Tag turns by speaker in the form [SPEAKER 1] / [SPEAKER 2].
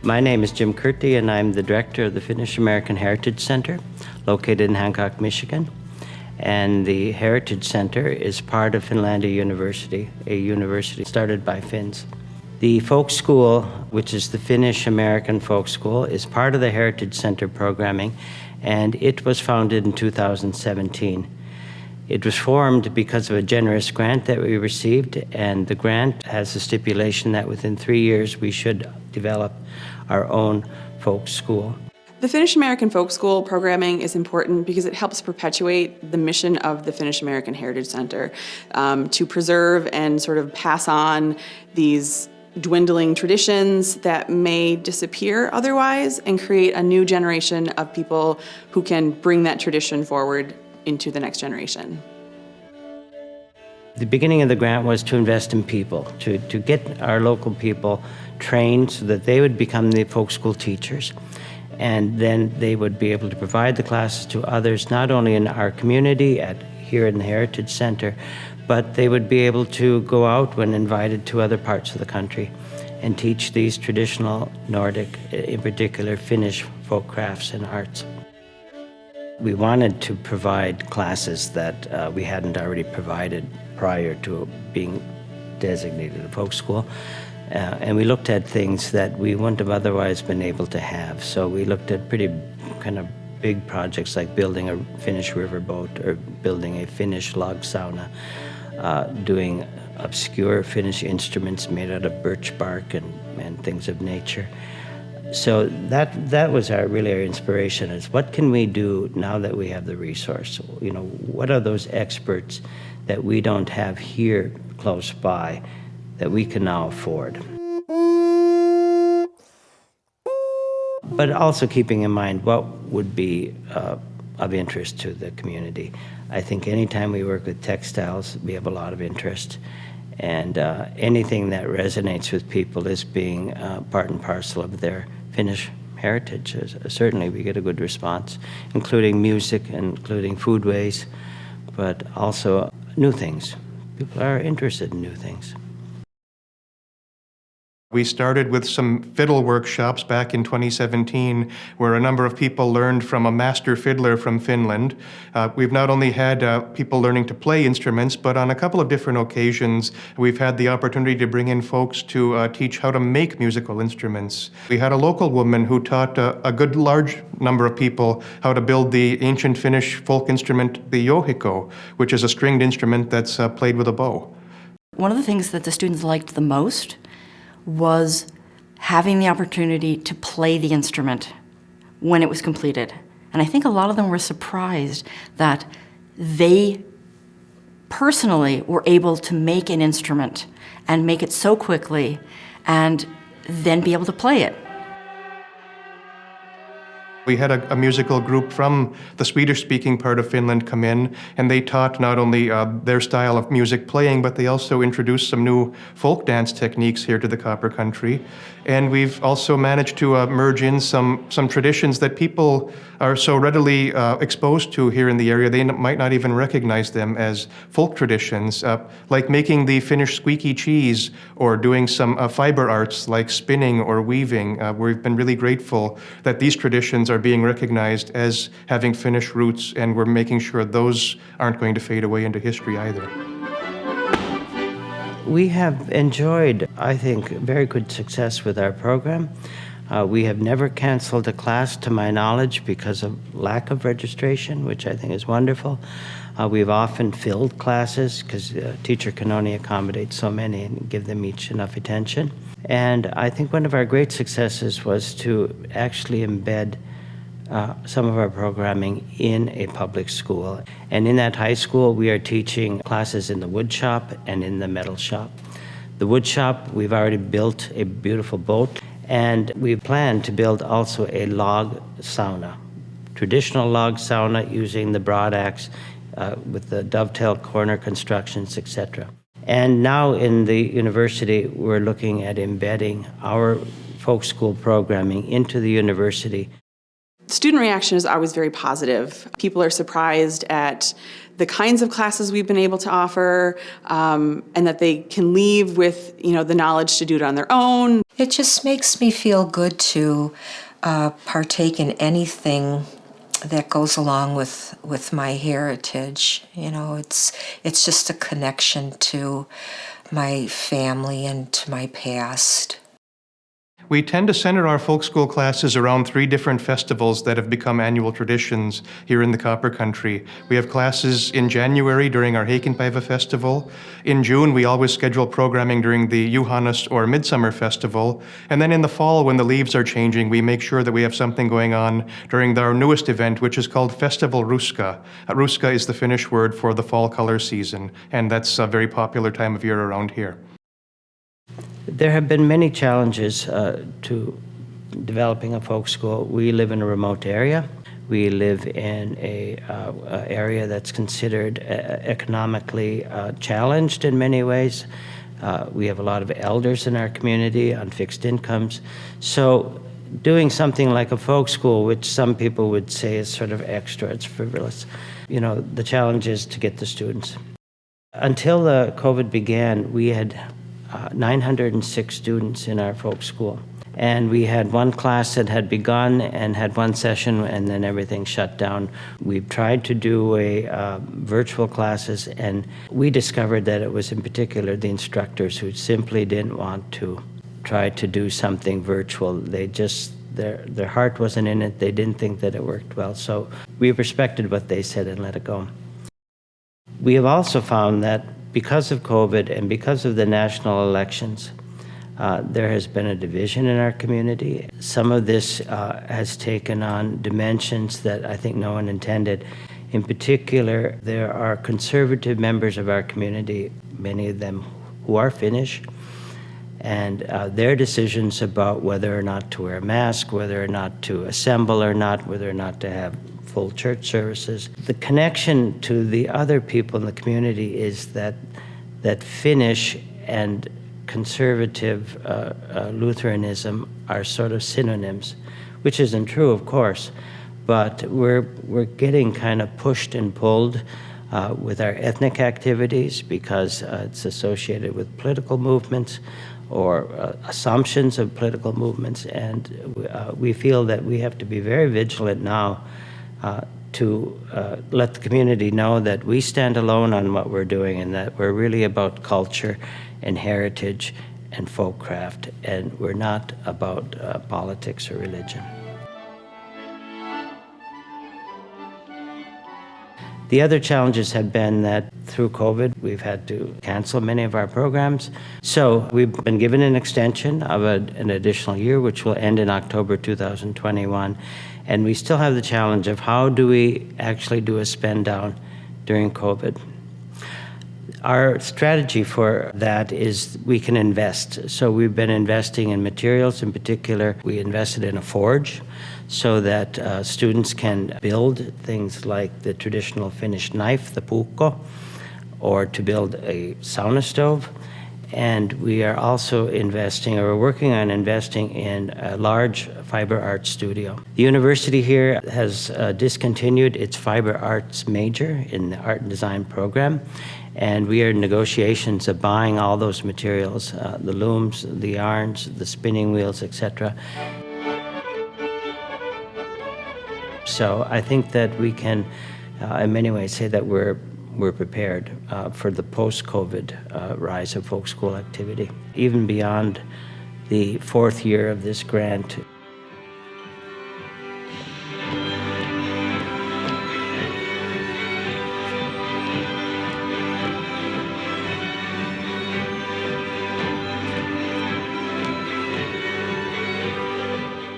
[SPEAKER 1] My name is Jim Curti, and I'm the director of the Finnish American Heritage Center, located in Hancock, Michigan. And the Heritage Center is part of Finlandia University, a university started by Finns. The folk school, which is the Finnish American Folk School, is part of the Heritage Center programming, and it was founded in 2017. It was formed because of a generous grant that we received, and the grant has a stipulation that within 3 years we should develop our own folk school.
[SPEAKER 2] The Finnish American Folk School programming is important because it helps perpetuate the mission of the Finnish American Heritage Center to preserve and sort of pass on these dwindling traditions that may disappear otherwise and create a new generation of people who can bring that tradition forward into the next generation.
[SPEAKER 1] The beginning of the grant was to invest in people, to get our local people trained so that they would become the folk school teachers. And then they would be able to provide the classes to others, not only in our community here in the Heritage Center, but they would be able to go out when invited to other parts of the country and teach these traditional Nordic, in particular Finnish folk crafts and arts. We wanted to provide classes that we hadn't already provided prior to being designated a folk school. And we looked at things that we wouldn't have otherwise been able to have. So we looked at pretty kind of big projects like building a Finnish riverboat or building a Finnish log sauna, doing obscure Finnish instruments made out of birch bark and things of nature. So that was really our inspiration, is what can we do now that we have the resource? You know, what are those experts that we don't have here close by that we can now afford? But also keeping in mind what would be of interest to the community. I think anytime we work with textiles, we have a lot of interest. And anything that resonates with people as being part and parcel of their Finnish heritage. Certainly we get a good response, including music, including foodways, but also new things. People are interested in new things.
[SPEAKER 3] We started with some fiddle workshops back in 2017, where a number of people learned from a master fiddler from Finland. We've not only had people learning to play instruments, but on a couple of different occasions, we've had the opportunity to bring in folks to teach how to make musical instruments. We had a local woman who taught a good large number of people how to build the ancient Finnish folk instrument, the jouhiko, which is a stringed instrument that's played with a bow.
[SPEAKER 4] One of the things that the students liked the most was having the opportunity to play the instrument when it was completed. And I think a lot of them were surprised that they personally were able to make an instrument and make it so quickly and then be able to play it.
[SPEAKER 3] We had a musical group from the Swedish-speaking part of Finland come in, and they taught not only their style of music playing, but they also introduced some new folk dance techniques here to the Copper Country. And we've also managed to merge in some traditions that people are so readily exposed to here in the area, they might not even recognize them as folk traditions, like making the Finnish squeaky cheese or doing some fiber arts like spinning or weaving. We've been really grateful that these traditions are being recognized as having Finnish roots, and we're making sure those aren't going to fade away into history either.
[SPEAKER 1] We have enjoyed, I think, very good success with our program. We have never canceled a class, to my knowledge, because of lack of registration, which I think is wonderful. We've often filled classes because a teacher can only accommodate so many and give them each enough attention. And I think one of our great successes was to actually embed some of our programming in a public school. And in that high school, we are teaching classes in the wood shop and in the metal shop. The wood shop, we've already built a beautiful boat, and we plan to build also a log sauna, traditional log sauna using the broad axe with the dovetail corner constructions, etc. And now in the university, we're looking at embedding our folk school programming into the university.
[SPEAKER 2] Student reaction is always very positive. People are surprised at the kinds of classes we've been able to offer, and that they can leave with, the knowledge to do it on their own.
[SPEAKER 5] It just makes me feel good to partake in anything that goes along with my heritage. You know, it's just a connection to my family and to my past.
[SPEAKER 3] We tend to center our folk school classes around 3 different festivals that have become annual traditions here in the Copper Country. We have classes in January during our Hakenpäivä Festival. In June, we always schedule programming during the Juhannus or Midsummer Festival. And then in the fall, when the leaves are changing, we make sure that we have something going on during our newest event, which is called Festival Ruska. Ruska is the Finnish word for the fall color season, and that's a very popular time of year around here.
[SPEAKER 1] There have been many challenges to developing a folk school. We live in a remote area. We live in a area that's considered economically challenged in many ways. We have a lot of elders in our community on fixed incomes. So doing something like a folk school, which some people would say is sort of extra, it's frivolous, you know, the challenge is to get the students. Until the COVID began, we had 906 students in our folk school. And we had one class that had begun and had one session, and then everything shut down. We've tried to do virtual classes, and we discovered that it was in particular the instructors who simply didn't want to try to do something virtual. They just, their heart wasn't in it. They didn't think that it worked well. So we respected what they said and let it go. We have also found that because of COVID and because of the national elections, there has been a division in our community. Some of this has taken on dimensions that I think no one intended. In particular, there are conservative members of our community, many of them who are Finnish, and their decisions about whether or not to wear a mask, whether or not to assemble or not, whether or not to have full church services. The connection to the other people in the community is that Finnish and conservative Lutheranism are sort of synonyms, which isn't true, of course, but we're getting kind of pushed and pulled with our ethnic activities because it's associated with political movements or assumptions of political movements, and we feel that we have to be very vigilant now to let the community know that we stand alone on what we're doing and that we're really about culture and heritage and folk craft, and we're not about politics or religion. The other challenges have been that through COVID, we've had to cancel many of our programs. So we've been given an extension of an additional year, which will end in October 2021. And we still have the challenge of how do we actually do a spend down during COVID. Our strategy for that is we can invest. So we've been investing in materials. In particular, we invested in a forge so that students can build things like the traditional Finnish knife, the puukko, or to build a sauna stove. And we are also investing, or we're working on investing in a large fiber arts studio. The university here has discontinued its fiber arts major in the art and design program. And we are in negotiations of buying all those materials, the looms, the yarns, the spinning wheels, etc. So I think that we can, in many ways, say that we're prepared for the post-COVID rise of folk school activity. Even beyond the 4th year of this grant,